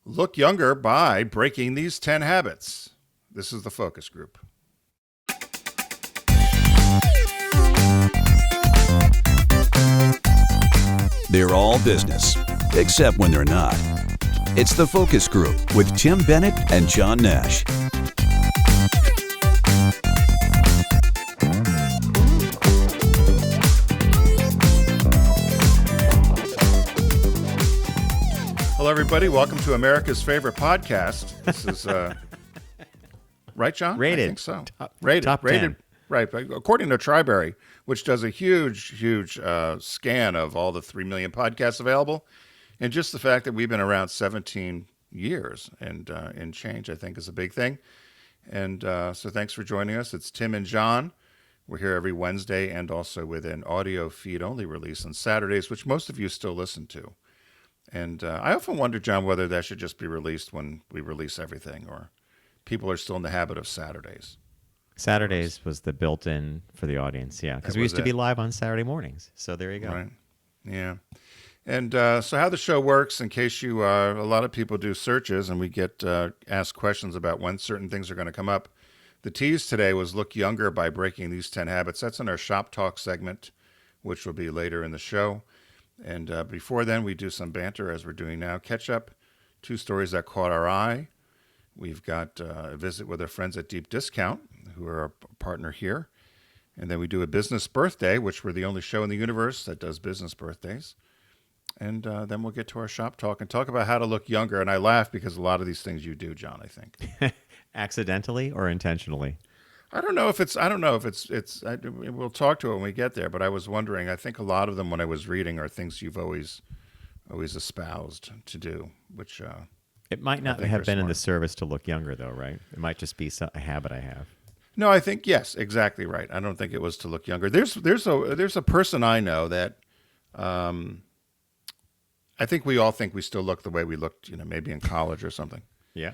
Look younger by breaking these 10 habits. This is the focus group. They're all business, except when they're not. It's the focus group with Tim Bennett and John Nash. Hello, everybody. Welcome to America's favorite podcast. This is, right, John? Rated. I think so. Rated. Top 10. Right. According to Triberry, which does a huge scan of all the 3 million podcasts available. And just the fact that we've been around 17 years and change, I think, is a big thing. And so thanks for joining us. It's Tim and John. We're here every Wednesday and also with an audio feed-only release on Saturdays, which most of you still listen to. And I often wonder, John, whether that should just be released when we release everything, or people are still in the habit of Saturdays. Saturdays was the built-in for the audience, yeah, because we used to be live on Saturday mornings. So there you go. Right. Yeah. And so how the show works, in case you, a lot of people do searches and we get asked questions about when certain things are going to come up. The tease today was look younger by breaking these 10 habits. That's in our Shop Talk segment, which will be later in the show. And before then, we do some banter, as we're doing now. Catch up, 2 stories that caught our eye. We've got a visit with our friends at Deep Discount, who are a partner here. And then we do a business birthday, which we're the only show in the universe that does business birthdays. And then we'll get to our shop talk and talk about how to look younger. And I laugh because a lot of these things you do, John, I think. Accidentally or intentionally? I don't know if it's we'll talk to it when we get there, but I was wondering, I think a lot of them when I was reading are things you've always espoused to do, which it might not have been in the service to look younger, though, right? It might just be a habit I have. No, I think, yes, exactly right. I don't think it was to look younger. There's a person I know that I think we all think we still look the way we looked, maybe in college or something. Yeah.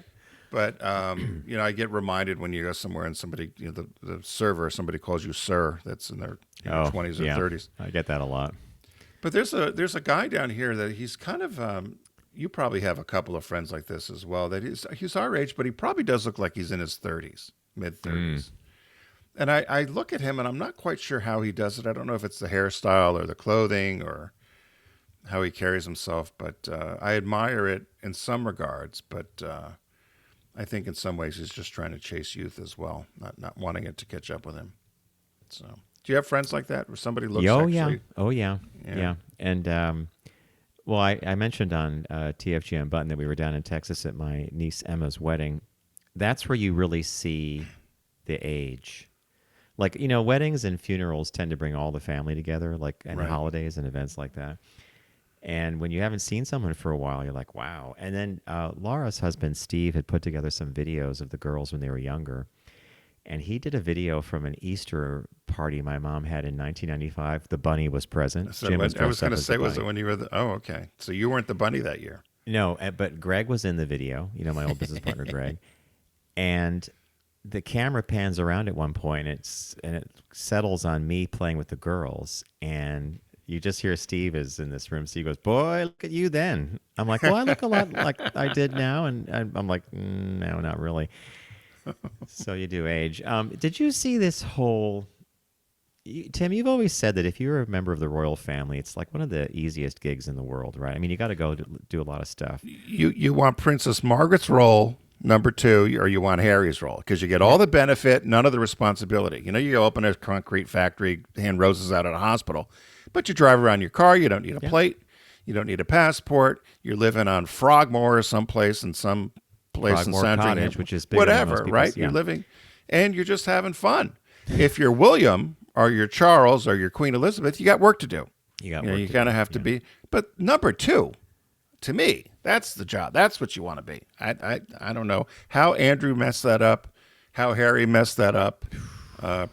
But, I get reminded when you go somewhere and somebody, the server, somebody calls you sir, that's in their 20s or 30s. I get that a lot. But there's a guy down here that he's kind of, you probably have a couple of friends like this as well, that he's our age, but he probably does look like he's in his 30s, mid-30s. And I look at him and I'm not quite sure how he does it. I don't know if it's the hairstyle or the clothing or how he carries himself, but I admire it in some regards, but I think in some ways he's just trying to chase youth as well, not wanting it to catch up with him. So, do you have friends like that where somebody looks actually? Oh, yeah. And, well, I mentioned on TFGM Button that we were down in Texas at my niece Emma's wedding. That's where you really see the age. Like, weddings and funerals tend to bring all the family together, like, and holidays and events like that. And when you haven't seen someone for a while, you're like, wow. And then Laura's husband, Steve, had put together some videos of the girls when they were younger. And he did a video from an Easter party my mom had in 1995. The bunny was present. So I was going to say, was it when you were oh, okay. So you weren't the bunny that year. No, but Greg was in the video, my old business partner, Greg. And the camera pans around at one point, and it settles on me playing with the girls. And you just hear Steve is in this room. Steve goes, boy, look at you then. I'm like, well, I look a lot like I did now. And I'm like, no, not really. So you do age. Did you see this whole... Tim, you've always said that if you're a member of the royal family, it's like one of the easiest gigs in the world, right? I mean, you got to go do a lot of stuff. You want Princess Margaret's role, number 2, or you want Harry's role, because you get all the benefit, none of the responsibility. You open a concrete factory, hand roses out at a hospital. But you drive around your car. You don't need a plate. You don't need a passport. You're living on Frogmore or someplace in some place in Sandringham. Cottage, which is whatever, right? Yeah. You're living, and you're just having fun. If you're William or you're Charles or you're Queen Elizabeth, you got work to do. You kind of have to be. But number 2, to me, that's the job. That's what you want to be. I don't know how Andrew messed that up, how Harry messed that up.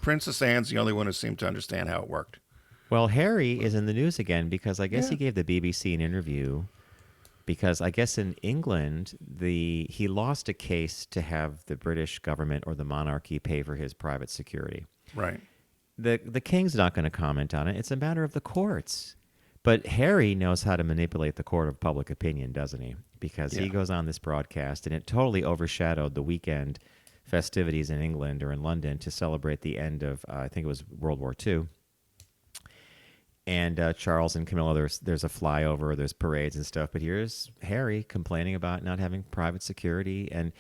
Princess Anne's the only one who seemed to understand how it worked. Well, Harry is in the news again because I guess he gave the BBC an interview because I guess in England, he lost a case to have the British government or the monarchy pay for his private security. Right. The king's not going to comment on it. It's a matter of the courts. But Harry knows how to manipulate the court of public opinion, doesn't he? Because he Yeah. goes on this broadcast, and it totally overshadowed the weekend festivities in England or in London to celebrate the end of, I think it was World War II. And Charles and Camilla, there's a flyover, there's parades and stuff. But here's Harry complaining about not having private security. And,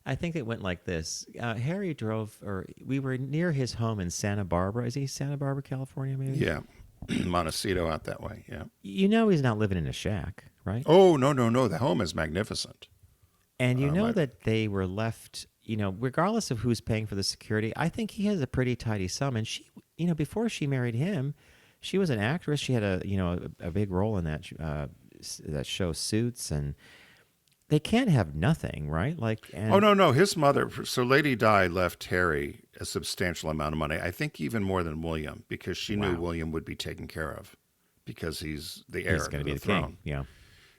I think it went like this. Harry drove, or we were near his home in Santa Barbara. Is he Santa Barbara, California, maybe? Yeah. Montecito out that way. Yeah. He's not living in a shack, right? Oh, no, no, no. The home is magnificent. And that they were left, regardless of who's paying for the security, I think he has a pretty tidy sum. And she, before she married him, she was an actress. She had a big role in that show Suits, and they can't have nothing, right? Oh, no. His mother, so Lady Di left Harry a substantial amount of money. I think even more than William, because she knew William would be taken care of because he's the heir he's going to be the throne. king. Yeah.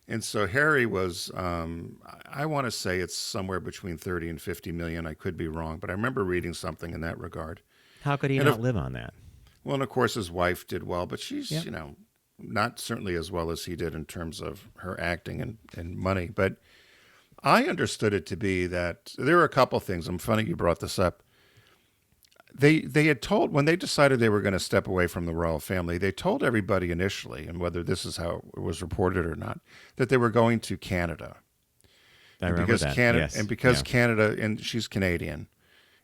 And so Harry was, I want to say it's somewhere between 30 and 50 million. I could be wrong, but I remember reading something in that regard. How could he not live on that? Well, and of course his wife did well, but she's, not certainly as well as he did in terms of her acting and money. But I understood it to be that there were a couple things. I'm funny you brought this up. They had told, when they decided they were going to step away from the royal family, they told everybody initially, and whether this is how it was reported or not, that they were going to Canada. I remember that. Yes. And because Canada, and she's Canadian,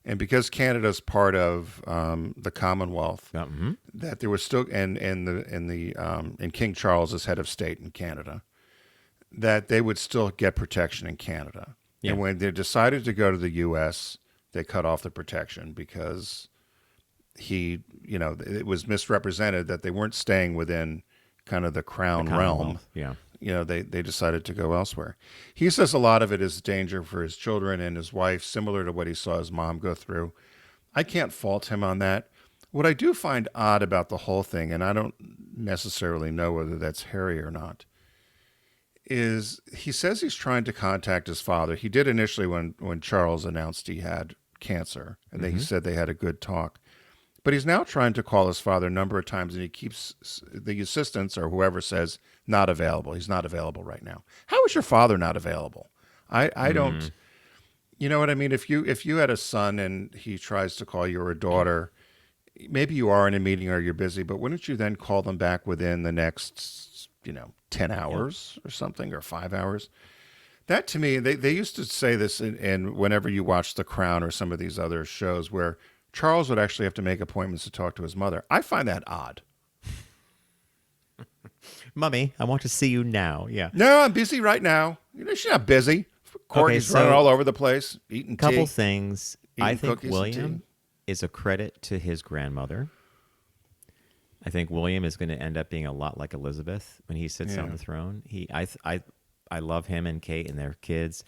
and because Canada's part of the Commonwealth, that there was still, and King Charles is head of state in Canada, that they would still get protection in Canada. Yeah. And when they decided to go to the U.S., they cut off the protection because it was misrepresented that they weren't staying within kind of the crown realm. Yeah. They decided to go elsewhere. He says a lot of it is danger for his children and his wife, similar to what he saw his mom go through. I can't fault him on that. What I do find odd about the whole thing, and I don't necessarily know whether that's Harry or not, is he says he's trying to contact his father. He did initially when Charles announced he had cancer, and then he said they had a good talk. But he's now trying to call his father a number of times, and he keeps, the assistants or whoever says, not available. He's not available right now. How is your father not available? I don't, you know what I mean? If you had a son and he tries to call you or a daughter, maybe you are in a meeting or you're busy, but wouldn't you then call them back within the next 10 hours or something, or 5 hours? That to me, they used to say this in whenever you watch The Crown or some of these other shows where Charles would actually have to make appointments to talk to his mother. I find that odd. Mummy, I want to see you now. Yeah. No, I'm busy right now. She's not busy. Courtney's running all over the place, eating tea. Couple things. I think cookies William is a credit to his grandmother. I think William is going to end up being a lot like Elizabeth when he sits on the throne. I love him and Kate and their kids.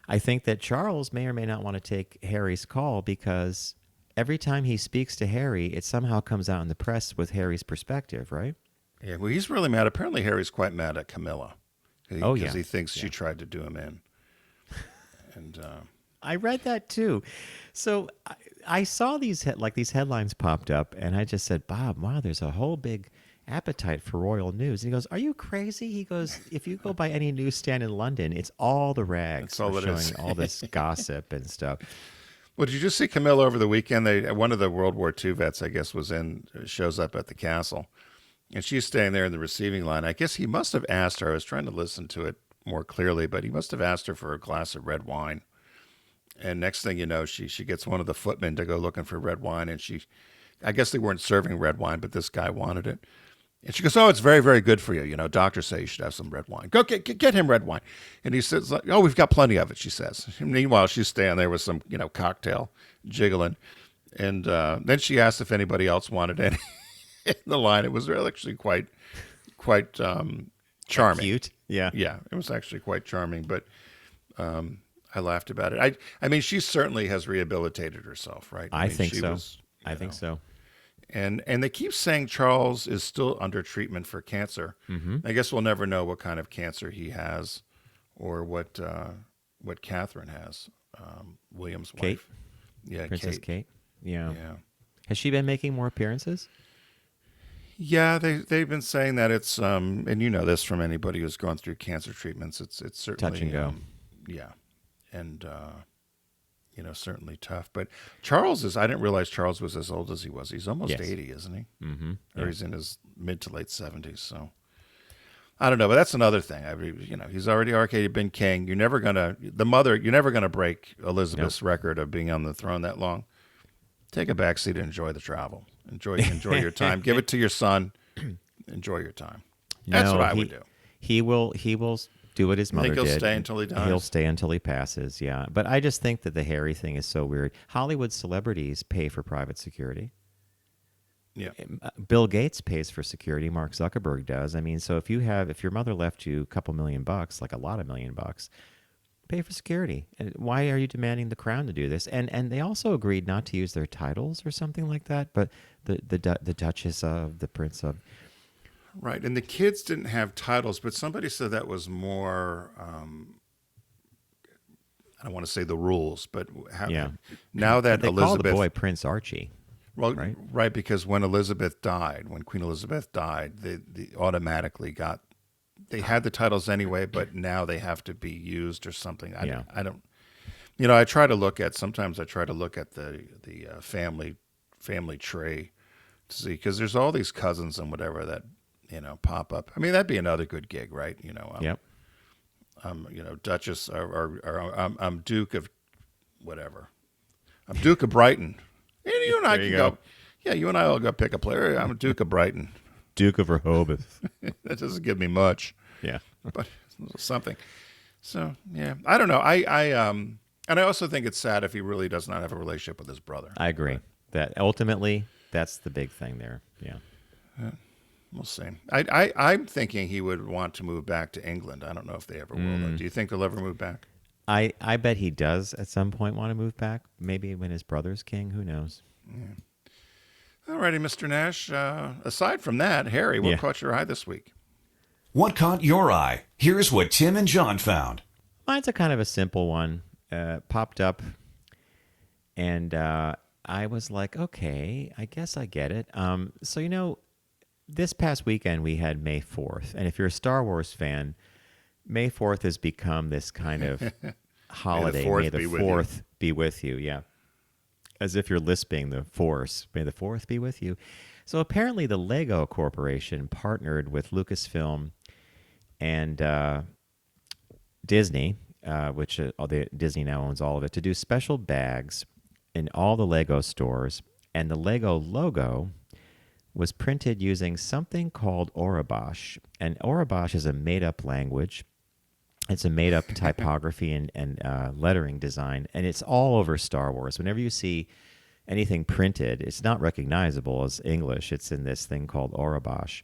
I think that Charles may or may not want to take Harry's call because every time he speaks to Harry, it somehow comes out in the press with Harry's perspective, right? Yeah, well, he's really mad. Apparently, Harry's quite mad at Camilla. Because he thinks she tried to do him in. And I read that too. So I saw these headlines popped up, and I just said, Bob, wow, there's a whole big appetite for royal news. And he goes, are you crazy? He goes, if you go by any newsstand in London, it's all the rags showing all this gossip and stuff. Well, did you just see Camilla over the weekend? One of the World War II vets, I guess, shows up at the castle. And she's staying there in the receiving line. I guess he must have asked her. I was trying to listen to it more clearly, but he must have asked her for a glass of red wine. And next thing you know, she gets one of the footmen to go looking for red wine. And I guess they weren't serving red wine, but this guy wanted it. And she goes, oh, it's very, very good for you. Doctors say you should have some red wine. Go get him red wine. And he says, oh, we've got plenty of it, she says. And meanwhile, she's standing there with some, cocktail jiggling. And then she asked if anybody else wanted any in the line. It was really actually quite charming. Cute. Yeah. Yeah, it was actually quite charming. But I laughed about it. I mean, she certainly has rehabilitated herself, right? I think she so. I think so. And they keep saying Charles is still under treatment for cancer. Mm-hmm. I guess we'll never know what kind of cancer he has, or what Catherine has, William's Kate? wife. Yeah, Princess Kate. Yeah. Yeah. Has she been making more appearances? Yeah, they've been saying that it's and you know this from anybody who's gone through cancer treatments. It's certainly Touch and go. Yeah, and certainly tough. But Charles is. I didn't realize Charles was as old as he was. He's almost Yes. 80, isn't he? Mm-hmm. Or he's in his mid to late 70s. So I don't know, but that's another thing. He's already arcade been king. You're never gonna break Elizabeth's record of being on the throne that long. Take a backseat and enjoy the travel. Enjoy your time. Give it to your son. Enjoy your time. That's what I would do. He will do what his mother Think did. he'll stay until he dies? He'll stay until he passes, yeah. But I just think that the Harry thing is so weird. Hollywood celebrities pay for private security. Yeah. Bill Gates pays for security. Mark Zuckerberg does. I mean, so if your mother left you a couple $1,000,000, like a lot of $1,000,000, pay for security. And why are you demanding the crown to do this? And they also agreed not to use their titles or something like that. But the Duchess of, the Prince of. Right, and the kids didn't have titles, but somebody said that was more. I don't want to say the rules, but now that They Elizabeth call the boy Prince Archie. Well, right? Right, because when Queen Elizabeth died, they automatically got. They had the titles anyway, but now they have to be used or something. I don't. I try to look at the family tree to see, because there's all these cousins and whatever that pop up. I mean, that'd be another good gig, right? Yep. Duchess or I'm Duke of whatever. I'm Duke of Brighton. And you and I There can you go. go. Yeah, you and I will go pick a player. I'm Duke of Brighton. Duke of Rehoboth. That doesn't give me much, Yeah. but something. So yeah, I don't know. And I also think it's sad if he really does not have a relationship with his brother. I agree. That ultimately, that's the big thing there. Yeah. We'll see. I'm thinking he would want to move back to England. I don't know if they ever will. Though. Do you think they'll ever move back? I bet he does at some point want to move back. Maybe when his brother's king. Who knows? Yeah. All righty, Mr. Nash. Aside from that, Harry, what caught your eye this week? What caught your eye? Here's what Tim and John found. Mine's a kind of a simple one. Popped up, and I was like, okay, I guess I get it. So, this past weekend we had May 4th. And if you're a Star Wars fan, May 4th has become this kind of holiday. May the 4th be with you. Yeah. As if you're lisping the Force. May the 4th be with you. So apparently the Lego Corporation partnered with Lucasfilm and Disney, which Disney now owns all of it, to do special bags in all the Lego stores. And the Lego logo was printed using something called Orobosh. And Orobosh is a made-up language. It's a made-up typography and lettering design, and it's all over Star Wars. Whenever you see anything printed, it's not recognizable as English. It's in this thing called Orobosh.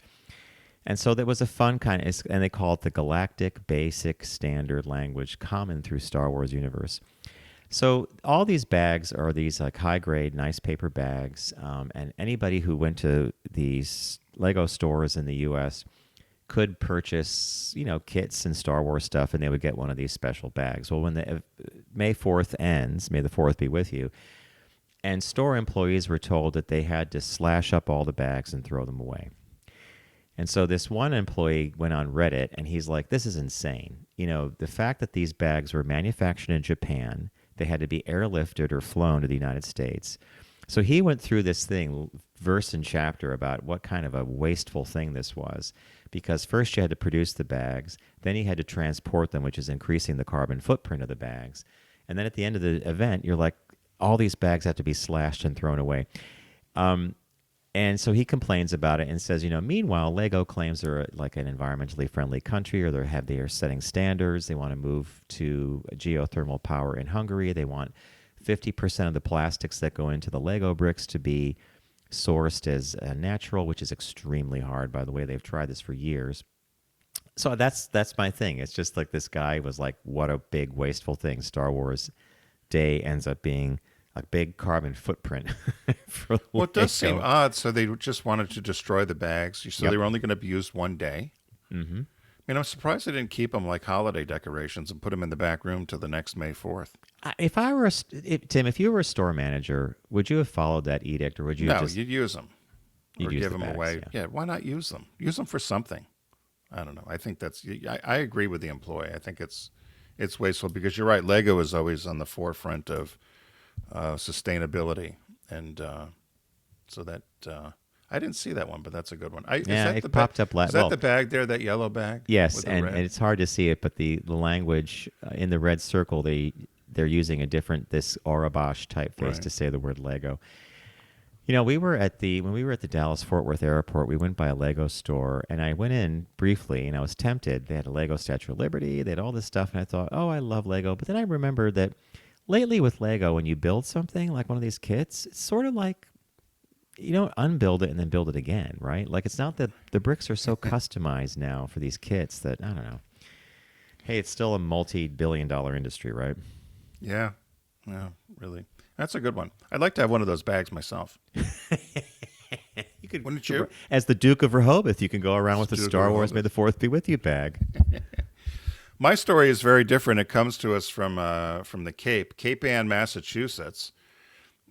And so there was a fun and they call it the Galactic Basic Standard Language, common through Star Wars universe. So all these bags are these like high-grade, nice paper bags, and anybody who went to these Lego stores in the U.S. could purchase, kits and Star Wars stuff, and they would get one of these special bags. Well, when the May 4th ends, May the 4th be with you, and store employees were told that they had to slash up all the bags and throw them away. And so this one employee went on Reddit, and he's like, this is insane. The fact that these bags were manufactured in Japan, they had to be airlifted or flown to the United States. So he went through this thing, verse and chapter, about what kind of a wasteful thing this was. Because first you had to produce the bags, then you had to transport them, which is increasing the carbon footprint of the bags. And then at the end of the event, you're like, all these bags have to be slashed and thrown away. And so he complains about it and says, meanwhile, Lego claims they're like an environmentally friendly country, or they are setting standards. They want to move to geothermal power in Hungary. They want 50% of the plastics that go into the Lego bricks to be sourced as natural, which is extremely hard, by the way. They've tried this for years. So that's my thing. It's just like this guy was like, what a big wasteful thing. Star Wars Day ends up being a big carbon footprint. For well, it does seem odd. So they just wanted to destroy the bags. So they were only going to be used one day. Mm-hmm. I mean, I'm surprised they didn't keep them like holiday decorations and put them in the back room till the next May 4th. If I were Tim, if you were a store manager, would you have followed that edict, or would you? No, you'd use them. You'd or use give the them bags, away. yeah. Yeah, why not use them? Use them for something. I don't know. I think I agree with the employee. I think it's wasteful because you're right. Lego is always on the forefront of sustainability, and so that I didn't see that one, but that's a good one. Is Yeah, that it the popped up Is that the bag there? That yellow bag? Yes, with the and red? it's hard to see it, but the language in the red circle, they're using this Orabosh typeface Right. to say the word Lego. You know, when we were at the Dallas Fort Worth airport, we went by a Lego store, and I went in briefly, and I was tempted. They had a Lego Statue of Liberty, they had all this stuff, and I thought, oh, I love Lego. But then I remembered that lately with Lego, when you build something like one of these kits, it's sort of like you don't unbuild it and then build it again, right? Like it's not that the bricks are so customized now for these kits that I don't know. Hey, it's still a multi-billion-dollar industry, right? Yeah, no, really. That's a good one. I'd like to have one of those bags myself. You could, Wouldn't you? as the Duke of Rehoboth, you can go around with the Duke of Star Wars Rehoboth. May the Fourth be with you bag. My story is very different. It comes to us from the Cape Ann, Massachusetts,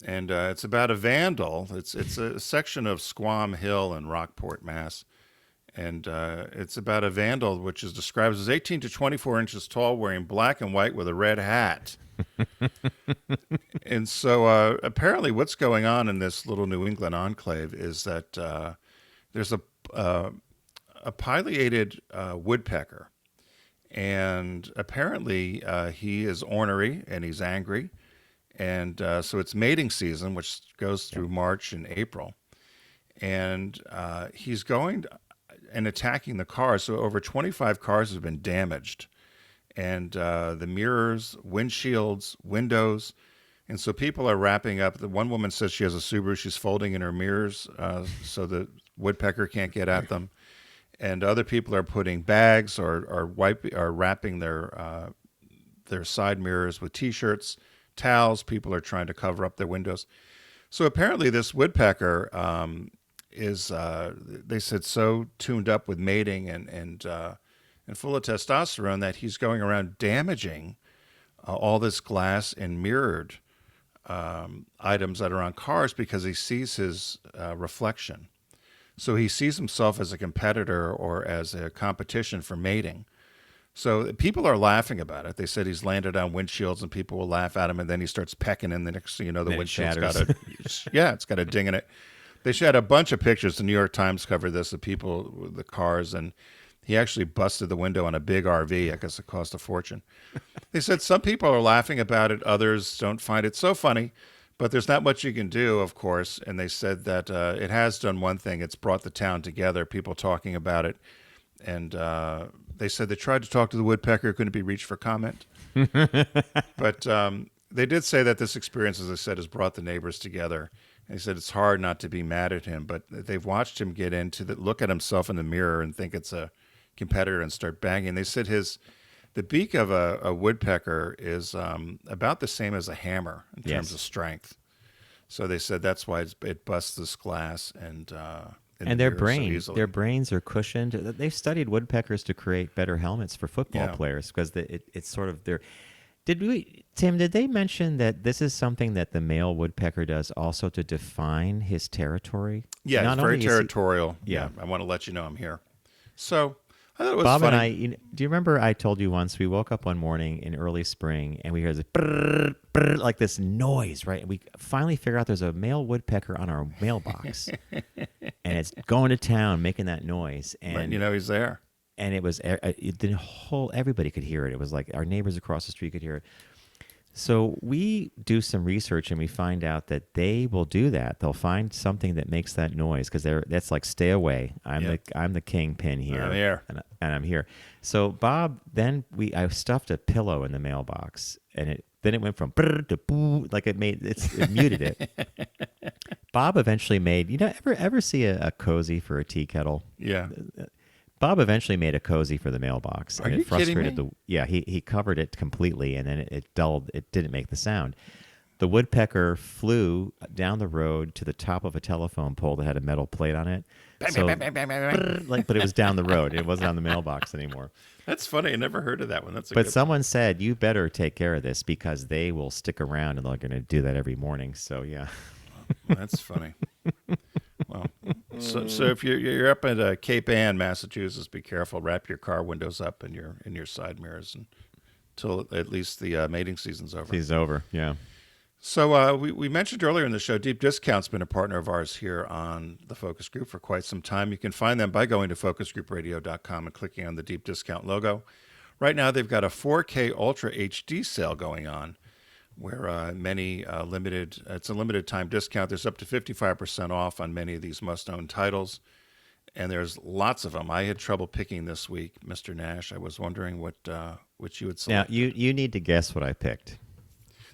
and it's about a vandal. It's a section of Squam Hill in Rockport, Mass, and it's about a vandal which is described as 18 to 24 inches tall, wearing black and white with a red hat. And so apparently, what's going on in this little New England enclave is that there's a pileated woodpecker. And apparently he is ornery and he's angry. And so it's mating season, which goes through March and April. And he's going and attacking the cars. So over 25 cars have been damaged. And the mirrors, windshields, windows. And so people are wrapping up. The one woman says she has a Subaru. She's folding in her mirrors so the woodpecker can't get at them. And other people are putting bags or wrapping their side mirrors with T-shirts, towels. People are trying to cover up their windows. So apparently, this woodpecker is, they said, so tuned up with mating and full of testosterone that he's going around damaging all this glass and mirrored items that are on cars because he sees his reflection. So he sees himself as a competitor or as a competition for mating. So people are laughing about it. They said he's landed on windshields and people will laugh at him, and then he starts pecking, and the next thing you know, the Then it windshield's shatters. it's got a ding in it. They had a bunch of pictures. The New York Times covered this of people with the cars, and he actually busted the window on a big RV. I guess it cost a fortune. They said some people are laughing about it. Others don't find it so funny. But there's not much you can do, of course. And they said that it has done one thing. It's brought the town together, people talking about it. And they said they tried to talk to the woodpecker, couldn't be reached for comment. But they did say that this experience, as I said, has brought the neighbors together. And they said it's hard not to be mad at him. But they've watched him get into look at himself in the mirror and think it's a competitor and start banging. They said the beak of a woodpecker is about the same as a hammer in terms of strength. So they said that's why it busts this glass and their so brains, easily. their brains are cushioned. They've studied woodpeckers to create better helmets for football players because it's sort of their. Tim? Did they mention that this is something that the male woodpecker does also to define his territory? Yeah, Not it's very only is he- territorial. Yeah. I want to let you know I'm here. So I thought it was Bob funny. and I, do you remember I told you once we woke up one morning in early spring and we heard this brrr, brrr, like this noise, right? And we finally figure out there's a male woodpecker on our mailbox and it's going to town making that noise. But And you know he's there. and it was everybody could hear it. It was like our neighbors across the street could hear it. So we do some research and we find out that they will do that. They'll find something that makes that noise because that's like stay away. I'm the kingpin here. I'm here. and I'm here. So Bob, then I stuffed a pillow in the mailbox and then it went from brr to boo, like it muted it. Bob eventually made ever see a cozy for a tea kettle? Yeah. Bob eventually made a cozy for the mailbox, and Are it you kidding frustrated me? he covered it completely, and then it dulled. It didn't make the sound. The woodpecker flew down the road to the top of a telephone pole that had a metal plate on it. So, but it was down the road. It wasn't on the mailbox anymore. That's funny. I never heard of that one. That's a But good someone said you better take care of this because they will stick around and they're going to do that every morning. So yeah. That's funny. Well, so if you're up at Cape Ann, Massachusetts, be careful. Wrap your car windows up in your side mirrors until at least the mating season's over. Season's over, yeah. So we mentioned earlier in the show, Deep Discount's been a partner of ours here on the Focus Group for quite some time. You can find them by going to focusgroupradio.com and clicking on the Deep Discount logo. Right now, they've got a 4K Ultra HD sale going on, where many it's a limited time discount. There's up to 55% off on many of these must-own titles, and there's lots of them. I had trouble picking this week, Mr. Nash. I was wondering what you would select. Now, you need to guess what I picked.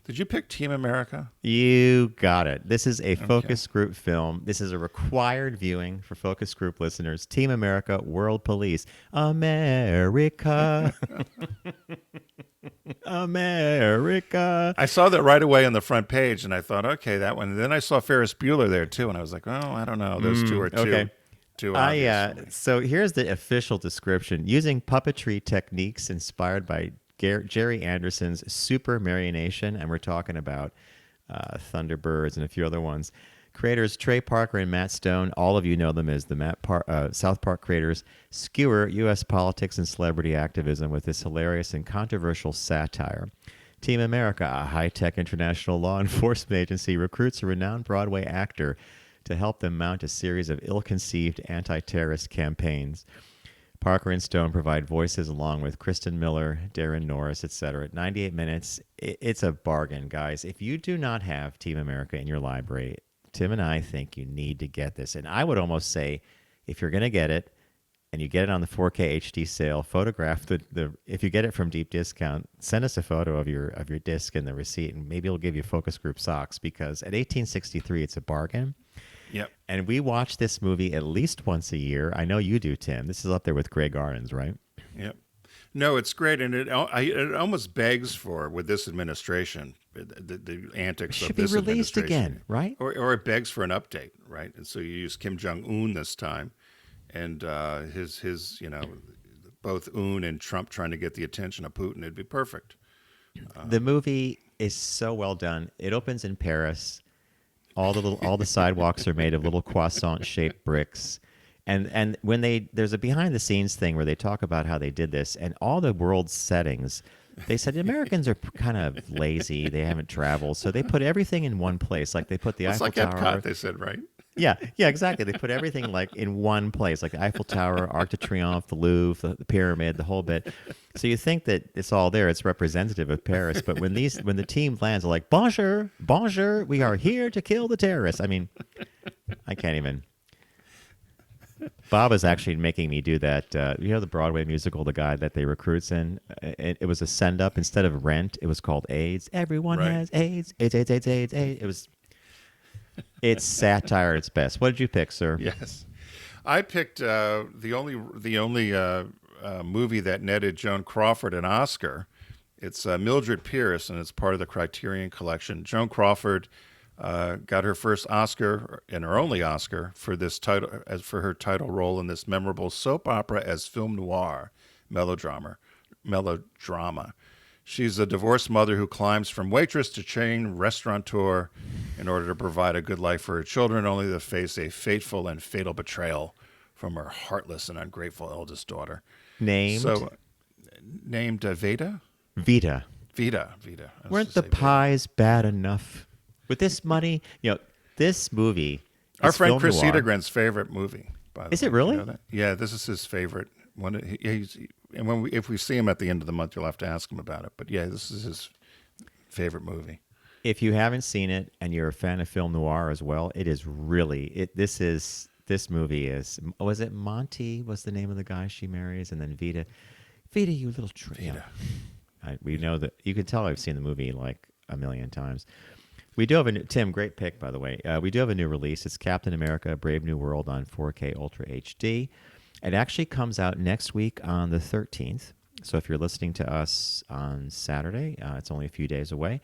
Did you pick Team America? You got it. This is a focus group film. This is a required viewing for focus group listeners. Team America, World Police. America. America. I saw that right away on the front page, and I thought, okay, that one. And then I saw Ferris Bueller there, too, and I was like, oh, I don't know. Those two are too obvious. So here's the official description. Using puppetry techniques inspired by Jerry Anderson's Super Marionation, and we're talking about Thunderbirds and a few other ones. Creators Trey Parker and Matt Stone, all of you know them as the South Park creators, skewer U.S. politics and celebrity activism with this hilarious and controversial satire. Team America, a high-tech international law enforcement agency, recruits a renowned Broadway actor to help them mount a series of ill-conceived anti-terrorist campaigns. Parker and Stone provide voices along with Kristen Miller, Darren Norris, etc. At 98 minutes, it's a bargain, guys. If you do not have Team America in your library, Tim and I think you need to get this. And I would almost say, if you're going to get it, and you get it on the 4K HD sale, photograph the if you get it from Deep Discount, send us a photo of your disc and the receipt, and maybe it'll give you focus group socks, because at $18.63, it's a bargain. Yep. And we watch this movie at least once a year. I know you do, Tim. This is up there with Grey Gardens, right? Yep. No, it's great, and it almost begs for, with this administration, the antics of this administration. It should be released again, right? Or it begs for an update, right? And so you use Kim Jong-un this time, and his both Un and Trump trying to get the attention of Putin. It'd be perfect. The movie is so well done. It opens in Paris. All the sidewalks are made of little croissant-shaped bricks. And when there's a behind-the-scenes thing where they talk about how they did this, and all the world's settings, they said Americans are kind of lazy. They haven't traveled, so they put everything in one place. Like they put the Eiffel Tower. It's like Epcot, they said, right? Yeah, exactly. They put everything like in one place, like the Eiffel Tower, Arc de Triomphe, the Louvre, the pyramid, the whole bit. So you think that it's all there, it's representative of Paris. But when the team lands, they're like, bonjour, bonjour, we are here to kill the terrorists. I mean, I can't even. Bob is actually making me do that. The Broadway musical, the guy that they recruits in, it was a send-up. Instead of Rent, it was called AIDS. Everyone has AIDS. AIDS, AIDS, AIDS, AIDS, AIDS. It's satire at its best. What did you pick, sir? Yes, I picked the only movie that netted Joan Crawford an Oscar. It's Mildred Pierce, and it's part of the Criterion Collection. Joan Crawford got her first Oscar and her only Oscar for her title role in this memorable soap opera as film noir melodrama. She's a divorced mother who climbs from waitress to chain restaurateur in order to provide a good life for her children, only to face a fateful and fatal betrayal from her heartless and ungrateful eldest daughter. Named Veda? Vita. Vita. Weren't the pies bad enough? With this money, this movie. Our friend Chris Cedergren's favorite movie. By the way. Is it really? You know that? Yeah, this is his favorite one. And if we see him at the end of the month, you'll have to ask him about it. But yeah, this is his favorite movie. If you haven't seen it and you're a fan of film noir as well, it is really this movie is. Was it Monty? Was the name of the guy she marries, and then Vita, you little Vita. We know that you can tell I've seen the movie like a million times. We do have a new, Tim, great pick, by the way. We do have a new release. It's Captain America, Brave New World on 4K Ultra HD. It actually comes out next week on the 13th. So if you're listening to us on Saturday, it's only a few days away.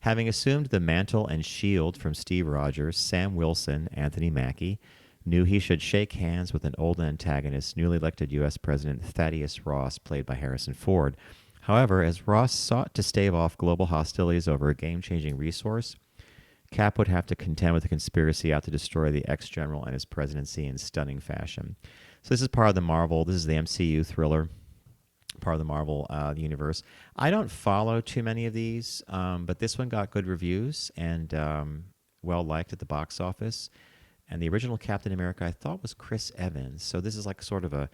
Having assumed the mantle and shield from Steve Rogers, Sam Wilson, Anthony Mackie, knew he should shake hands with an old antagonist, newly elected U.S. President Thaddeus Ross, played by Harrison Ford. However, as Ross sought to stave off global hostilities over a game-changing resource, Cap would have to contend with a conspiracy out to destroy the ex-general and his presidency in stunning fashion. So this is part of the Marvel. This is the MCU thriller, part of the Marvel universe. I don't follow too many of these, but this one got good reviews and well liked at the box office. And the original Captain America, I thought, was Chris Evans. So this is like sort of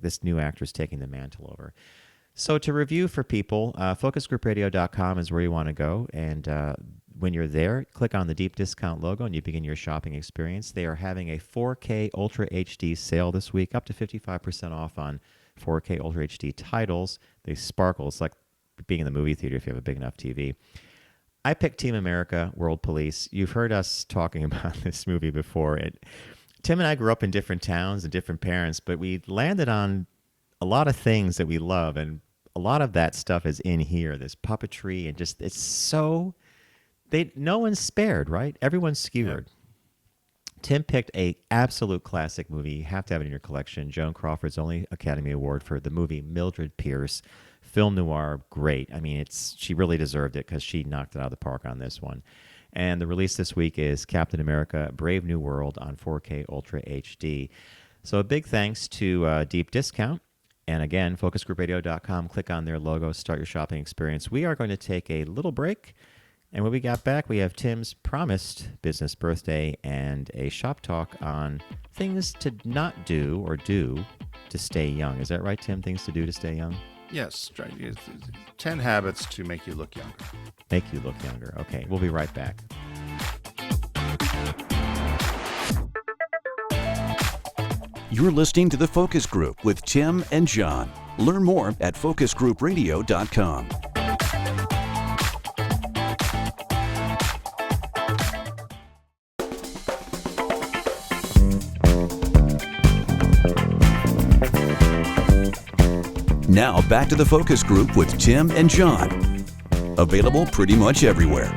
this new actor's taking the mantle over. So to review for people, focusgroupradio.com is where you want to go. And when you're there, click on the deep discount logo and you begin your shopping experience. They are having a 4K Ultra HD sale this week, up to 55% off on 4K Ultra HD titles. They sparkle. It's like being in the movie theater if you have a big enough TV. I picked Team America, World Police. You've heard us talking about this movie before. Tim and I grew up in different towns and different parents, but we landed on a lot of things that we love, and a lot of that stuff is in here. This puppetry and just it's so no one's spared, right? Everyone's skewered. Yeah. Tim picked a absolute classic movie. You have to have it in your collection. Joan Crawford's only Academy Award for the movie Mildred Pierce. Film noir, great. I mean, she really deserved it because she knocked it out of the park on this one. And the release this week is Captain America: Brave New World on 4K Ultra HD. So a big thanks to Deep Discount. And again, focusgroupradio.com. Click on their logo, start your shopping experience. We are going to take a little break. And when we got back, we have Tim's promised business birthday and a shop talk on things to not do or do to stay young. Is that right, Tim? Things to do to stay young? Yes. 10 habits to make you look younger. Make you look younger. Okay, we'll be right back. You're listening to The Focus Group with Tim and John. Learn more at focusgroupradio.com. Now back to The Focus Group with Tim and John. Available pretty much everywhere.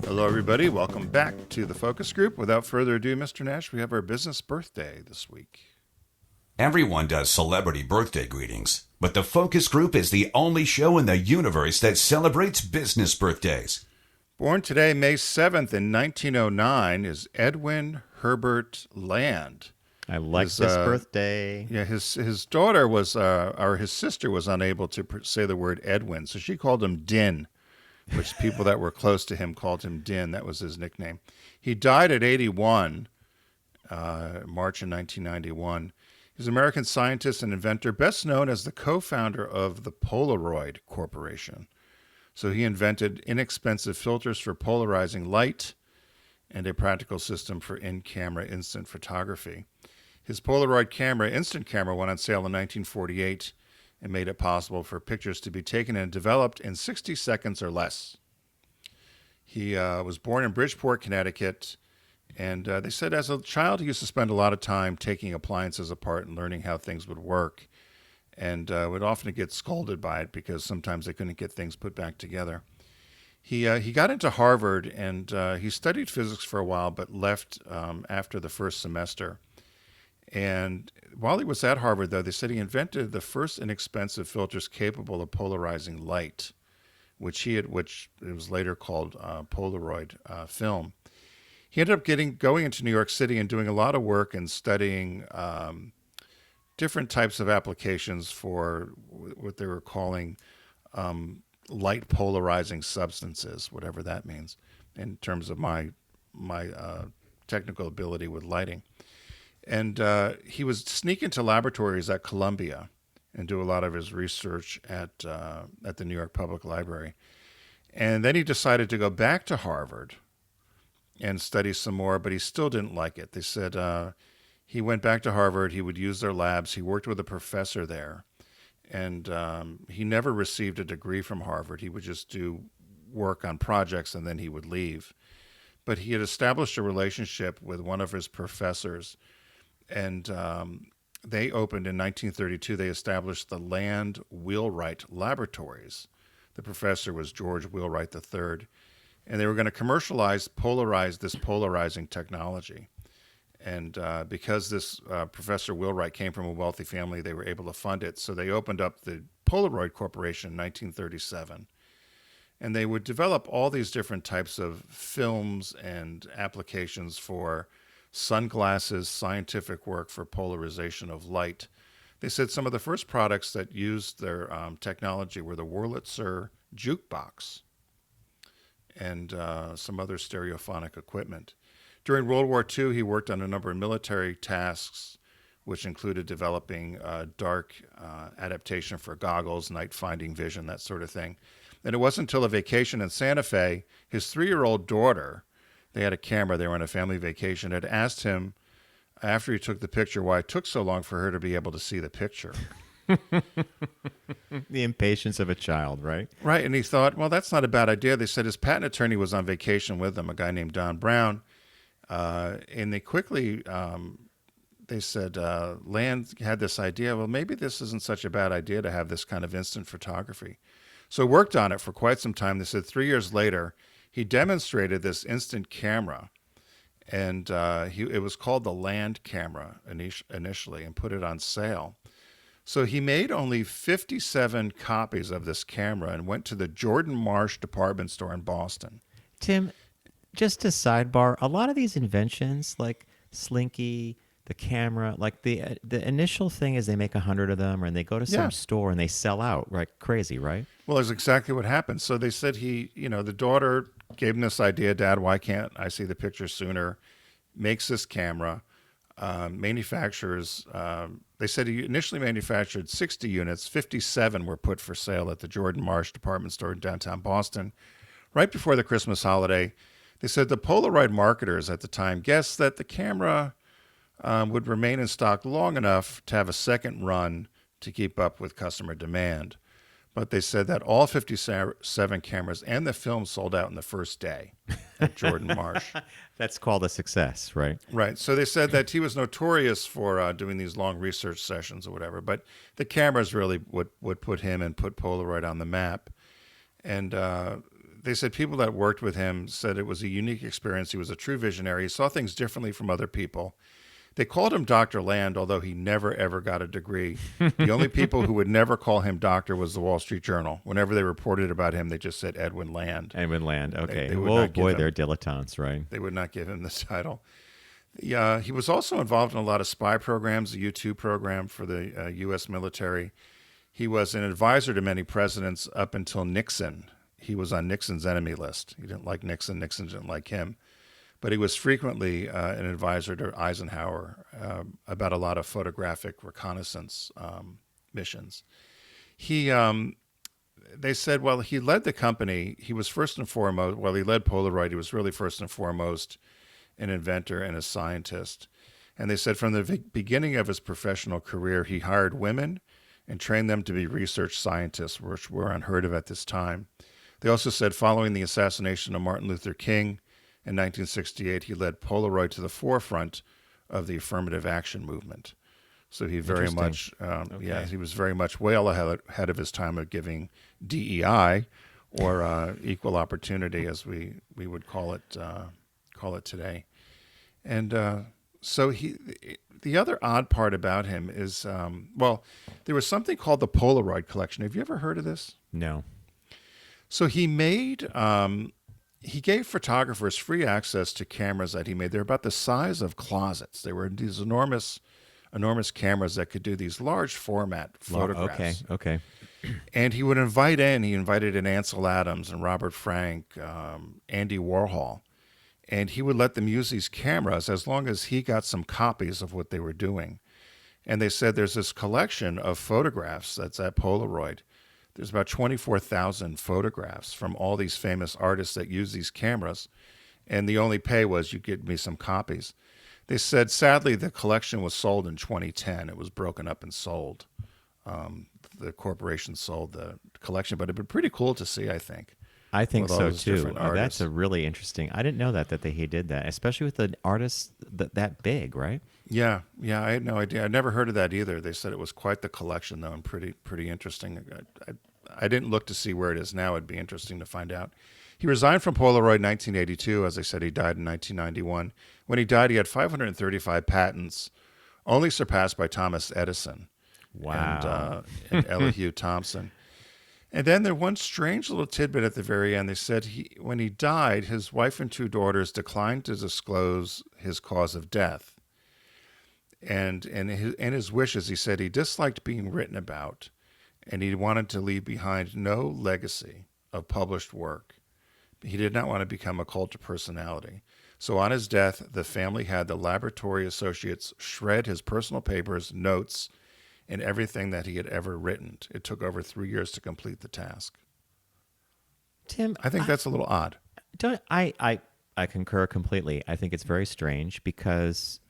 Hello, everybody. Welcome back to The Focus Group. Without further ado, Mr. Nash, we have our business birthday this week. Everyone does celebrity birthday greetings, but the Focus Group is the only show in the universe that celebrates business birthdays. Born today, May 7th in 1909, is Edwin Herbert Land. I like this birthday. Yeah, his daughter was, or his sister was unable to say the word Edwin, so she called him Din, which people that were close to him called him Din. That was his nickname. He died at 81, March in 1991. He's an American scientist and inventor, best known as the co-founder of the Polaroid Corporation. So he invented inexpensive filters for polarizing light and a practical system for in-camera instant photography. His Polaroid Instant Camera went on sale in 1948 and made it possible for pictures to be taken and developed in 60 seconds or less. He was born in Bridgeport, Connecticut. And they said as a child, he used to spend a lot of time taking appliances apart and learning how things would work, and would often get scolded by it because sometimes they couldn't get things put back together. He got into Harvard, and he studied physics for a while, but left after the first semester. And while he was at Harvard, though, they said he invented the first inexpensive filters capable of polarizing light, which it was later called Polaroid film. He ended up going into New York City and doing a lot of work and studying different types of applications for what they were calling light polarizing substances, whatever that means, in terms of my technical ability with lighting. And he would sneak into laboratories at Columbia and do a lot of his research at the New York Public Library. And then he decided to go back to Harvard and study some more, but he still didn't like it. They said he went back to Harvard. He would use their labs. He worked with a professor there, and he never received a degree from Harvard. He would just do work on projects, and then he would leave. But he had established a relationship with one of his professors, and they opened in 1932. They established the Land Wheelwright Laboratories. The professor was George Wheelwright III. and they were going to polarize this polarizing technology. And because this Professor Wheelwright came from a wealthy family, they were able to fund it. So they opened up the Polaroid Corporation in 1937. And they would develop all these different types of films and applications for sunglasses, scientific work for polarization of light. They said some of the first products that used their technology were the Wurlitzer jukebox and some other stereophonic equipment. During World War II, he worked on a number of military tasks, which included developing dark adaptation for goggles, night-finding vision, that sort of thing. And it wasn't until a vacation in Santa Fe, his 3-year-old daughter, they had a camera, they were on a family vacation, had asked him, after he took the picture, why it took so long for her to be able to see the picture. The impatience of a child, right? Right, and he thought, well, that's not a bad idea. They said his patent attorney was on vacation with him, a guy named Don Brown. And they quickly, they said, Land had this idea, well, maybe this isn't such a bad idea to have this kind of instant photography. So worked on it for quite some time. They said 3 years later, he demonstrated this instant camera, and it was called the Land camera initially, and put it on sale. So he made only 57 copies of this camera and went to the Jordan Marsh department store in Boston. Tim, just a sidebar, a lot of these inventions, like Slinky, the camera, like the initial thing is they make 100 of them, and they go to some store and they sell out like crazy, right? Well, that's exactly what happened. So they said the daughter gave him this idea, Dad, why can't I see the picture sooner? Makes this camera, manufactures, they said he initially manufactured 60 units, 57 were put for sale at the Jordan Marsh department store in downtown Boston. Right before the Christmas holiday, they said the Polaroid marketers at the time guessed that the camera would remain in stock long enough to have a second run to keep up with customer demand. But they said that all 57 cameras and the film sold out in the first day at Jordan Marsh. That's called a success, right? Right. So they said that he was notorious for doing these long research sessions or whatever, but the cameras really would put him and put Polaroid on the map. And they said people that worked with him said it was a unique experience. He was a true visionary. He saw things differently from other people. They called him Dr. Land, although he never, ever got a degree. The only people who would never call him doctor was the Wall Street Journal. Whenever they reported about him, they just said Edwin Land. Edwin Land, okay. They would Oh, not give boy, him- they're dilettantes, right? They would not give him the title. He was also involved in a lot of spy programs, the U-2 program for the U.S. military. He was an advisor to many presidents up until Nixon. He was on Nixon's enemy list. He didn't like Nixon. Nixon didn't like him. But he was frequently an advisor to Eisenhower about a lot of photographic reconnaissance missions. They said, well, he led the company. He was first and foremost, well, he led Polaroid. He was really first and foremost an inventor and a scientist. And they said from the beginning of his professional career, he hired women and trained them to be research scientists, which were unheard of at this time. They also said following the assassination of Martin Luther King, in 1968, he led Polaroid to the forefront of the affirmative action movement. So he very much, he was very much well ahead of his time of giving DEI, or equal opportunity, as we would call it today. And so the other odd part about him is, there was something called the Polaroid collection. Have you ever heard of this? No. So he made. He gave photographers free access to cameras that he made. They're about the size of closets. They were these enormous cameras that could do these large format photographs. Okay. And he invited in Ansel Adams and Robert Frank, Andy Warhol. And he would let them use these cameras as long as he got some copies of what they were doing. And they said there's this collection of photographs that's at Polaroid. There's about 24,000 photographs from all these famous artists that use these cameras, and the only pay was you give me some copies. They said, sadly, the collection was sold in 2010. It was broken up and sold. The corporation sold the collection, but it'd been pretty cool to see, I think. I think with all so those too. different That's artists. a really interesting. I didn't know that he did that, especially with an artist that big, right? Yeah, I had no idea. I'd never heard of that either. They said it was quite the collection, though, and pretty interesting. I didn't look to see where it is now. It'd be interesting to find out. He resigned from Polaroid in 1982. As I said, he died in 1991. When he died, he had 535 patents, only surpassed by Thomas Edison Wow. and Elihu Thompson. And then there one strange little tidbit at the very end. They said when he died, his wife and 2 daughters declined to disclose his cause of death. And in his wishes, he said he disliked being written about, and he wanted to leave behind no legacy of published work. He did not want to become a cult of personality. So on his death, the family had the laboratory associates shred his personal papers, notes, and everything that he had ever written. It took over 3 years to complete the task. Tim, I think that's a little odd. I concur completely. I think it's very strange because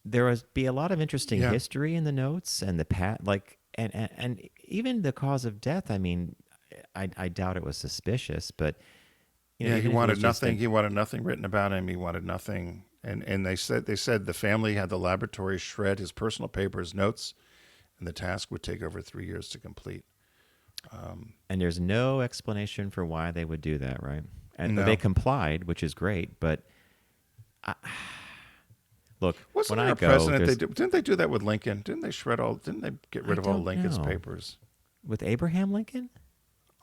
there would be a lot of interesting history in the notes and and even the cause of death. I mean, I doubt it was suspicious, but He wanted nothing. He wanted nothing written about him. He wanted nothing. And they said the family had the laboratory shred his personal papers, notes, and the task would take over 3 years to complete. And there's no explanation for why they would do that, right? And No. they complied, which is great. But look, Wasn't when there I a go, president? Didn't they do that with Lincoln? Didn't they get rid of all don't Lincoln's know. papers? with Abraham Lincoln.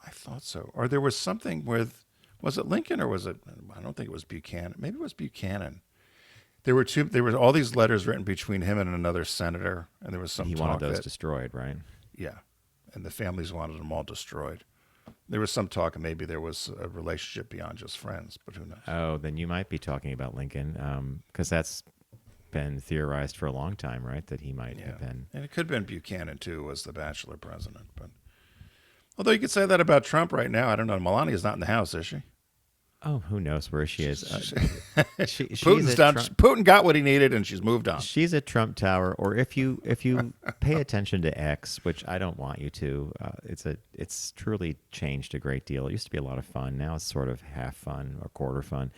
I thought so. Or there was something with, was it Lincoln or was it, I don't think it was Buchanan. Maybe it was Buchanan. There were all these letters written between him and another senator, and there was some He talk wanted those that, destroyed, right? yeah, and the families wanted them all destroyed. There was some talk maybe there was a relationship beyond just friends, but who knows? Oh, then you might be talking about Lincoln, because that's been theorized for a long time, right? That he might have been. And it could have been Buchanan too, was the bachelor president. But although you could say that about Trump right now, I don't know. Melania's not in the house, is she? Oh, who knows where she is? She's Putin's at done. Trump- Putin got what he needed, and she's moved on. She's at Trump Tower, or if you pay attention to X, which I don't want you to, it's truly changed a great deal. It used to be a lot of fun. Now it's sort of half fun or quarter fun.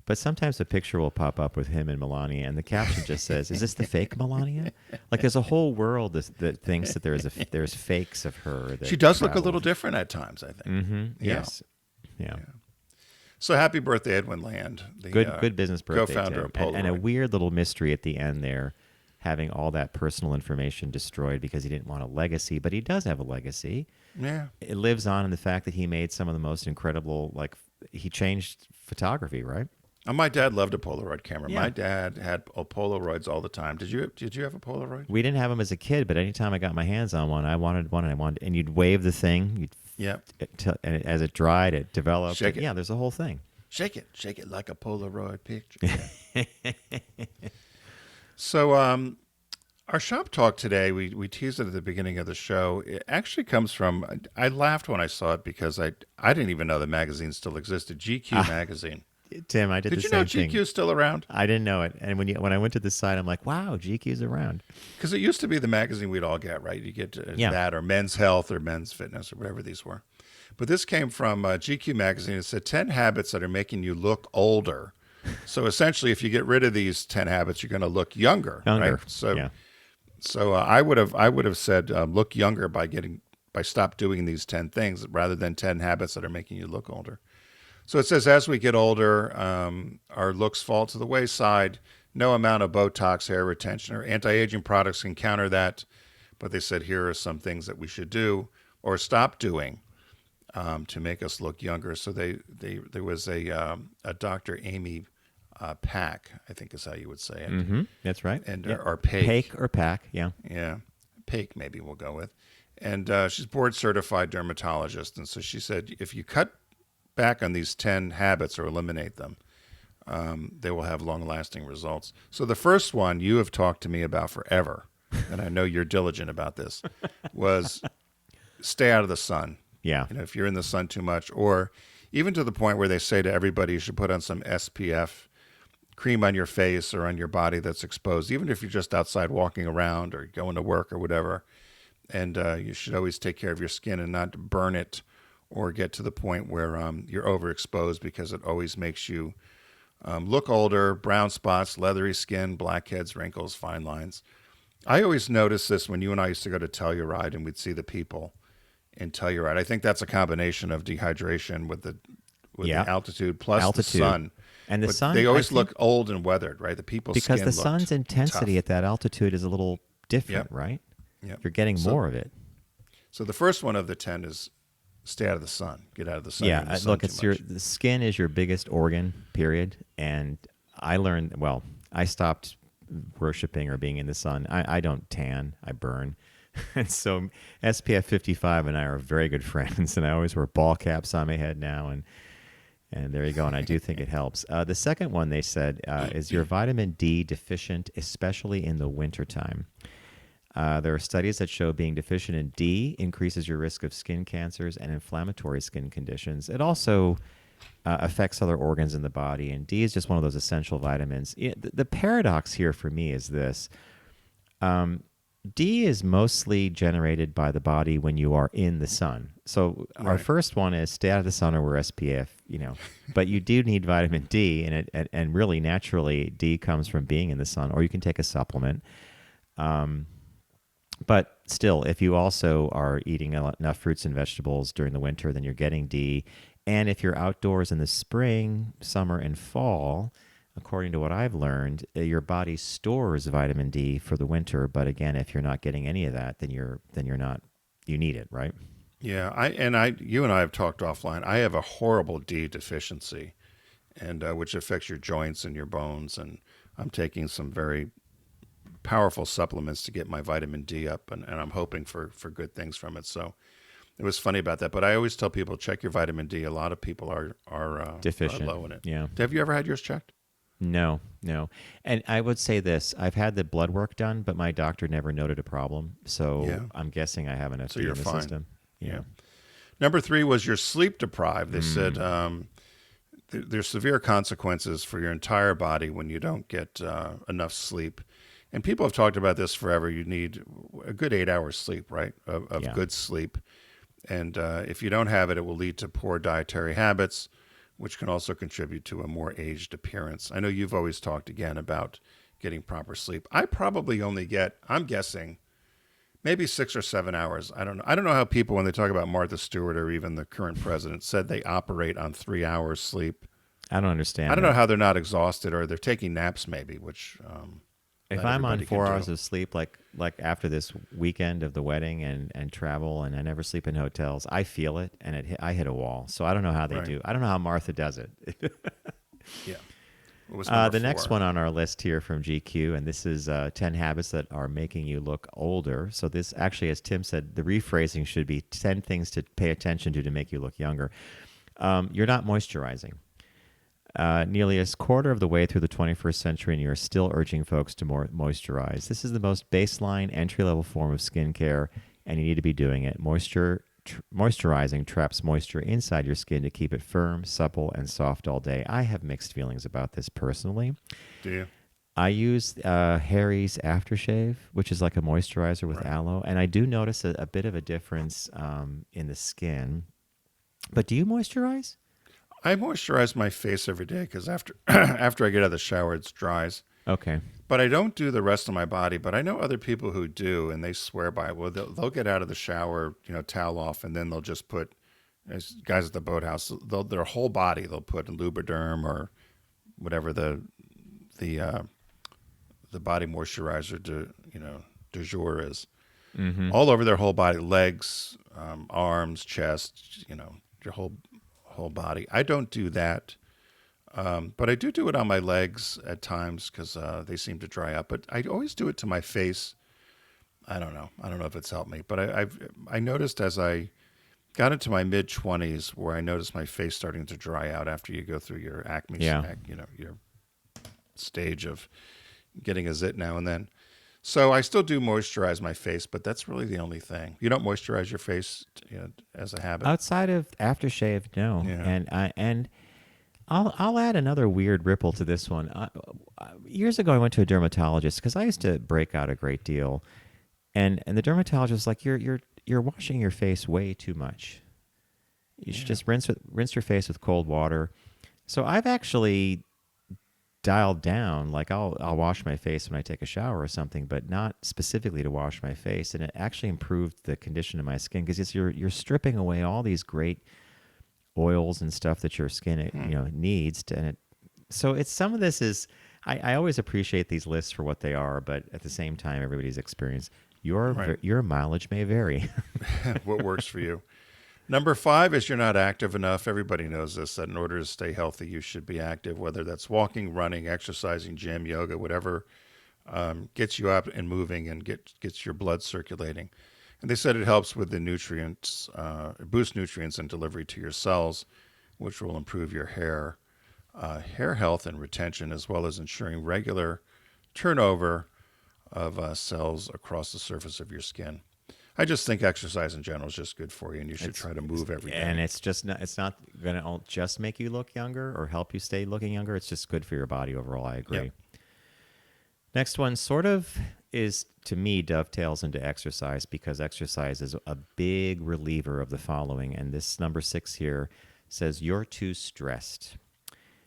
But sometimes a picture will pop up with him and Melania, and the caption just says, "Is this the fake Melania?" Like there's a whole world that thinks that there's fakes of her. That She does look a travel. little different at times, I think. Mm-hmm. Yeah. Yes. Yeah. So happy birthday, Edwin Land. The, Good business birthday, co-founder Tim. of Polaroid. And a weird little mystery at the end there, having all that personal information destroyed because he didn't want a legacy, but he does have a legacy. Yeah. It lives on in the fact that he made some of the most incredible, he changed photography, right? My dad loved a Polaroid camera. Yeah. My dad had Polaroids all the time. Did you have a Polaroid? We didn't have them as a kid, but anytime I got my hands on one, I wanted one, and you'd wave the thing, Yep. and as it dried, it developed. Shake it. Yeah, there's a whole thing. Shake it like a Polaroid picture. So, our shop talk today, we teased it at the beginning of the show. It actually comes from, I laughed when I saw it because I didn't even know the magazine still existed. GQ magazine. Tim, I did the Did you same know thing. GQ's still around? I didn't know it, and when I went to the site, I'm like, wow, GQ's around. Because it used to be the magazine we'd all get, right? You get that or Men's Health or Men's Fitness or whatever these were. But this came from GQ magazine. It said 10 habits that are making you look older. So essentially, if you get rid of these 10 habits, you're going to look younger. Younger. Right? So, Yeah. so I would have said look younger by stop doing these 10 things rather than 10 habits that are making you look older. So it says, as we get older, our looks fall to the wayside. No amount of Botox, hair retention, or anti-aging products can counter that. But they said, here are some things that we should do or stop doing to make us look younger. So there was a Dr. Amy Pack, I think is how you would say it. Mm-hmm. That's right. And Yep. or Paik. Paik or Pack, yeah. Yeah, Paik maybe we'll go with. And she's board certified dermatologist. And so she said, if you cut back on these 10 habits or eliminate them, they will have long-lasting results. So the first one you have talked to me about forever, and I know you're diligent about this, was stay out of the sun. Yeah. If you're in the sun too much, or even to the point where they say to everybody you should put on some SPF cream on your face or on your body that's exposed, even if you're just outside walking around or going to work or whatever. And you should always take care of your skin and not burn it or get to the point where you're overexposed, because it always makes you look older, brown spots, leathery skin, blackheads, wrinkles, fine lines. I always noticed this when you and I used to go to Telluride and we'd see the people in Telluride. I think that's a combination of dehydration with the Yeah. altitude plus the Altitude. sun. And the But sun, they I always think, look old and weathered, right? The people's because skin the looked sun's intensity tough. at that altitude is a little different, Yep. right? Yep. You're getting So- more of it. So the first one of the 10 is stay out of the sun. Get out of the sun. You're in the sun Look, too it's much. the skin is your biggest organ, period. And I learned, well, I stopped worshiping or being in the sun. I don't tan, I burn. And so SPF 55 and I are very good friends, and I always wear ball caps on my head now, and there you go. And I do think it helps. The second one they said is you're vitamin D deficient, especially in the wintertime. There are studies that show being deficient in D increases your risk of skin cancers and inflammatory skin conditions. It also affects other organs in the body, and D is just one of those essential vitamins. The paradox here for me is this. D is mostly generated by the body when you are in the sun. So our Right. first one is stay out of the sun or wear SPF, but you do need vitamin D, and really naturally D comes from being in the sun, or you can take a supplement. But still, if you also are eating enough fruits and vegetables during the winter, then you're getting D. And if you're outdoors in the spring, summer, and fall, according to what I've learned, your body stores vitamin D for the winter. But again, if you're not getting any of that, then you're not. You need it, right? Yeah, you and I have talked offline. I have a horrible D deficiency, and which affects your joints and your bones. And I'm taking some very powerful supplements to get my vitamin D up, and I'm hoping for good things from it. So it was funny about that. But I always tell people, check your vitamin D. A lot of people are Deficient. low in it. Yeah. Have you ever had yours checked? No. And I would say this. I've had the blood work done, but my doctor never noted a problem. So Yeah. I'm guessing I have enough So D you're in the fine. system. Yeah. Number 3 was you're sleep deprived. They said there's severe consequences for your entire body when you don't get enough sleep. And people have talked about this forever. You need a good 8 hours sleep, right? Of Yeah. good sleep. And if you don't have it, it will lead to poor dietary habits, which can also contribute to a more aged appearance. I know you've always talked again about getting proper sleep. I probably only get, I'm guessing, maybe 6 or 7 hours. I don't know. I don't know how people, when they talk about Martha Stewart or even the current president, said they operate on 3 hours sleep. I don't understand. I don't that. know how they're not exhausted, or they're taking naps maybe, which If not I'm on everybody 4 can do. hours of sleep, like after this weekend of the wedding and travel, and I never sleep in hotels, I feel it, and I hit a wall. So I don't know how they Right. do. I don't know how Martha does it. Yeah. What was number The next 4? one on our list here from GQ, and this is 10 habits that are making you look older. So this actually, as Tim said, the rephrasing should be 10 things to pay attention to make you look younger. You're not moisturizing. Nearly a quarter of the way through the 21st century, and you're still urging folks to moisturize. This is the most baseline, entry-level form of skincare, and you need to be doing it. Moisturizing traps moisture inside your skin to keep it firm, supple, and soft all day. I have mixed feelings about this personally. Do you? I use Harry's aftershave, which is like a moisturizer with aloe, and I do notice a bit of a difference in the skin. But do you moisturize? I moisturize my face every day because after after I get out of the shower, it dries. Okay. But I don't do the rest of my body. But I know other people who do, and they swear by it. Well, they'll get out of the shower, towel off, and then they'll just put, as guys at the boathouse, their whole body they'll put in Lubriderm or whatever the body moisturizer du jour is. Mm-hmm. All over their whole body, legs, arms, chest, your whole body. I don't do that. But I do it on my legs at times because they seem to dry up. But I always do it to my face. I don't know. I don't know if it's helped me. But I noticed as I got into my mid-20s where I noticed my face starting to dry out after you go through your acne, your stage of getting a zit now and then. So I still do moisturize my face, but that's really the only thing. You don't moisturize your face as a habit? Outside of aftershave, no. Yeah. And I'll add another weird ripple to this one. Years ago, I went to a dermatologist because I used to break out a great deal, and the dermatologist was like, "You're washing your face way too much. You should just rinse your face with cold water." So I've actually dialed down. Like I'll wash my face when I take a shower or something, but not specifically to wash my face. And it actually improved the condition of my skin because you're stripping away all these great oils and stuff that your skin needs. So it's some of this is I always appreciate these lists for what they are, but at the same time, everybody's experience. Your mileage may vary. What works for you? Number 5 is you're not active enough. Everybody knows this, that in order to stay healthy, you should be active, whether that's walking, running, exercising, gym, yoga, whatever gets you up and moving and gets your blood circulating. And they said it helps with the nutrients, boost nutrients and delivery to your cells, which will improve your hair health and retention, as well as ensuring regular turnover of cells across the surface of your skin. I just think exercise in general is just good for you, and you should try to move every day. And it's not going to just make you look younger or help you stay looking younger. It's just good for your body overall. I agree. Yep. Next one sort of is, to me, dovetails into exercise because exercise is a big reliever of the following. And this number 6 here says you're too stressed.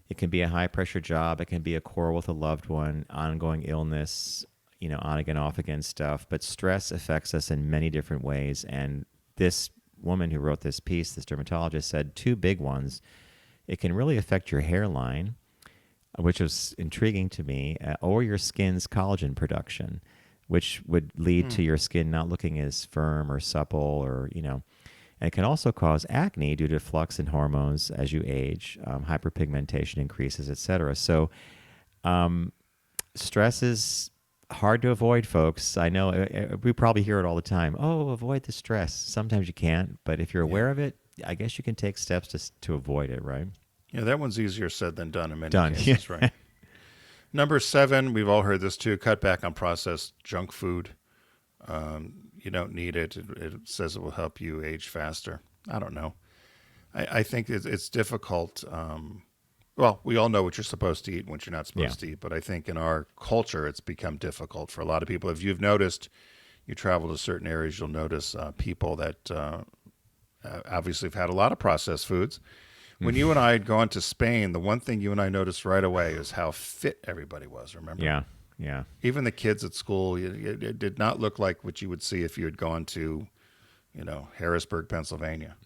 It can be a high-pressure job. It can be a quarrel with a loved one, ongoing illness, on again, off again stuff. But stress affects us in many different ways. And this woman who wrote this piece, this dermatologist, said 2 big ones. It can really affect your hairline, which was intriguing to me, or your skin's collagen production, which would lead to your skin not looking as firm or supple or. And it can also cause acne due to flux in hormones as you age, hyperpigmentation increases, etc. So stress is hard to avoid, folks. I know we probably hear it all the time. Oh, avoid the stress. Sometimes you can't, but if you're aware of it, I guess you can take steps to avoid it, right? Yeah, that one's easier said than done in many cases, Yeah. right? Number 7, we've all heard this too, cut back on processed junk food. You don't need it. It says it will help you age faster. I don't know. I think it's difficult. Well, we all know what you're supposed to eat and what you're not supposed to eat, but I think in our culture, it's become difficult for a lot of people. If you've noticed, you travel to certain areas, you'll notice people that obviously have had a lot of processed foods. When you and I had gone to Spain, the one thing you and I noticed right away is how fit everybody was, remember? Yeah. Even the kids at school, it did not look like what you would see if you had gone to, Harrisburg, Pennsylvania.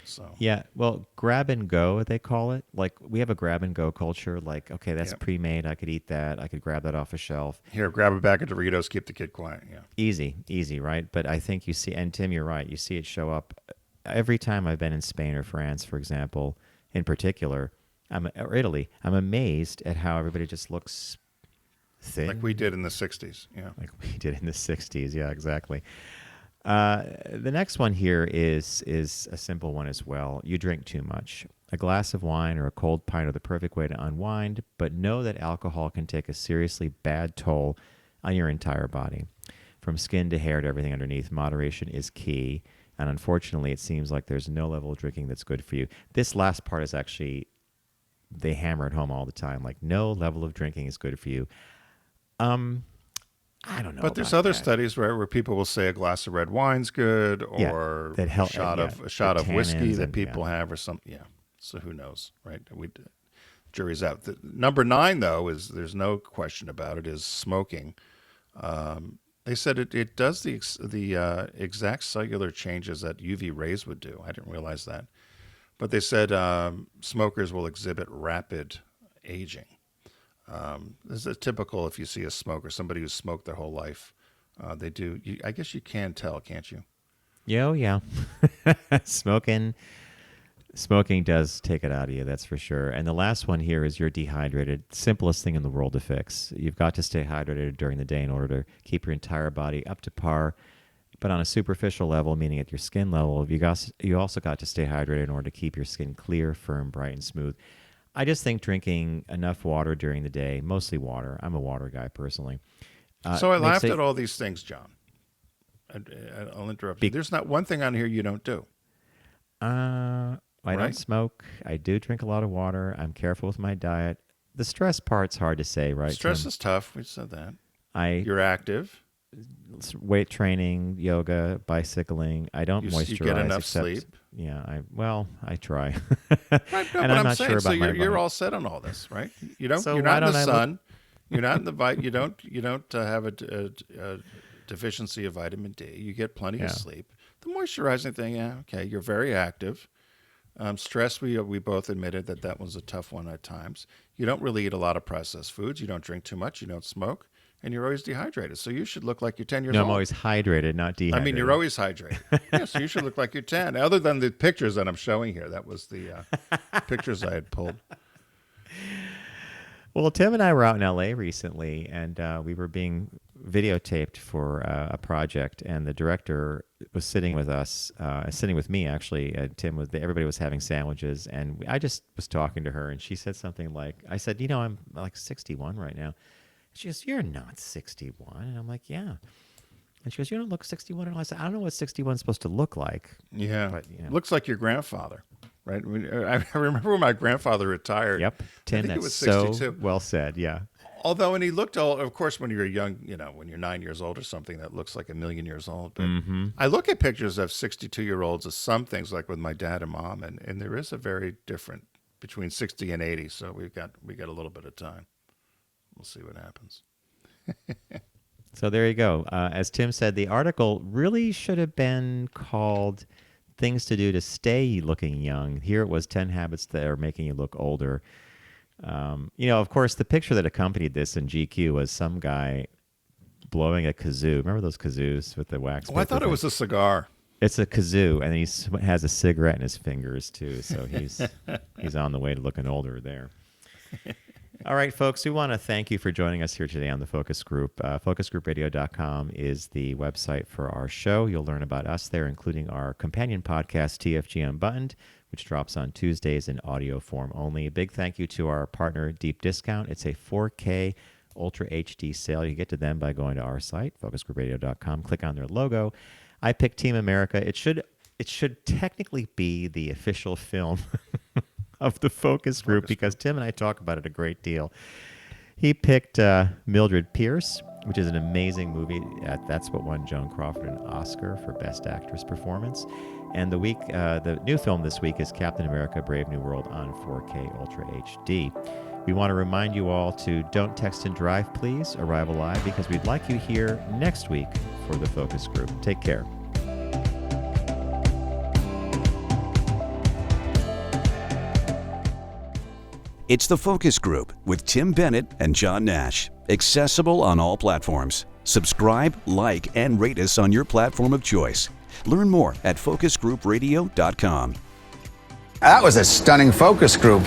So Yeah, well, grab and go, they call it. Like, we have a grab and go culture. Like, okay, that's pre-made. I could eat that. I could grab that off a shelf. Here, grab a bag of Doritos, keep the kid quiet. Yeah. Easy, right? But I think you see, and Tim, you're right. You see it show up every time I've been in Spain or France, for example, in particular, or Italy. I'm amazed at how everybody just looks thin. Like we did in the 60s. Yeah. Like we did in the 60s. Yeah, exactly. The next one here is a simple one as well. You drink too much. A glass of wine or a cold pint are the perfect way to unwind, but know that alcohol can take a seriously bad toll on your entire body. From skin to hair to everything underneath, moderation is key. And unfortunately, it seems like there's no level of drinking that's good for you. This last part is actually, they hammer it home all the time. Like, no level of drinking is good for you. I don't know. But there's other studies where people will say a glass of red wine's good, or a shot of whiskey that people have, or something. Yeah. So who knows, right? Jury's out. The, number 9, though, is there's no question about it, is smoking. They said it does the exact cellular changes that UV rays would do. I didn't realize that. But they said smokers will exhibit rapid aging. This is typical if you see a smoker, somebody who's smoked their whole life. They do. I guess you can tell, can't you? Yeah. Smoking does take it out of you, that's for sure. And the last one here is you're dehydrated. Simplest thing in the world to fix. You've got to stay hydrated during the day in order to keep your entire body up to par. But on a superficial level, meaning at your skin level, you also got to stay hydrated in order to keep your skin clear, firm, bright, and smooth. I just think drinking enough water during the day, mostly water. I'm a water guy personally. So I laughed at all these things, John. I'll interrupt you. There's not one thing on here you don't do. I don't smoke. I do drink a lot of water. I'm careful with my diet. The stress part's hard to say, right? Stress is tough. We said that. You're active. weight training, yoga, bicycling. I don't moisturize. You get enough except, sleep? Yeah, I try. Right, no, And but I'm I'm not saying, sure so about my you're running. all set on all this, right? You don't. So You're why not in the don't I sun. You're not in the you don't have a deficiency of vitamin D. You get plenty of sleep. The moisturizing thing, yeah, okay. You're very active. Stress, we both admitted that was a tough one at times. You don't really eat a lot of processed foods. You don't drink too much. You don't smoke, and you're always dehydrated. So you should look like you're 10 years No, old. I'm always hydrated, not dehydrated. I mean, you're always hydrated. Yeah, so you should look like you're 10. Other than the pictures that I'm showing here, that was the pictures I had pulled. Well, Tim and I were out in LA recently, and we were being videotaped for a project, and the director was sitting with us, sitting with me actually. Tim was there. Everybody was having sandwiches, and I just was talking to her, and she said something like, I said, I'm like 61 right now. She goes, you're not 61. And I'm like, yeah. And she goes, you don't look 61 at all. I said, I don't know what 61 is supposed to look like. Yeah, but, looks like your grandfather, right? I remember when my grandfather retired. Yep, Tim, I think that's it was 62. so well said, yeah. Although, and he looked old, of course, when you're young, when you're 9 years old or something, that looks like a million years old. But I look at pictures of 62-year-olds of some things, like with my dad and mom, and there is a very different between 60 and 80. So we got a little bit of time. We'll see what happens. So there you go. As Tim said, the article really should have been called Things to Do to Stay Looking Young. Here it was 10 Habits That Are Making You Look Older. Of course, the picture that accompanied this in GQ was some guy blowing a kazoo. Remember those kazoos with the wax? Oh, I thought it was a cigar. It's a kazoo, and he has a cigarette in his fingers, too. So he's on the way to looking older there. All right, folks, we want to thank you for joining us here today on the Focus Group. FocusGroupRadio.com is the website for our show. You'll learn about us there, including our companion podcast, TFG Unbuttoned, which drops on Tuesdays in audio form only. A big thank you to our partner, Deep Discount. It's a 4K Ultra HD sale. You get to them by going to our site, FocusGroupRadio.com. Click on their logo. I picked Team America. It should technically be the official film of the Focus Group because Tim and I talk about it a great deal. He picked Mildred Pierce, which is an amazing movie. That's what won Joan Crawford an Oscar for Best Actress Performance. And the new film this week is Captain America: Brave New World on 4K Ultra HD. We want to remind you all to don't text and drive, please. Arrive alive, because we'd like you here next week for the Focus Group. Take care. It's the Focus Group with Tim Bennett and John Nash. Accessible on all platforms. Subscribe, like, and rate us on your platform of choice. Learn more at focusgroupradio.com. That was a stunning focus group.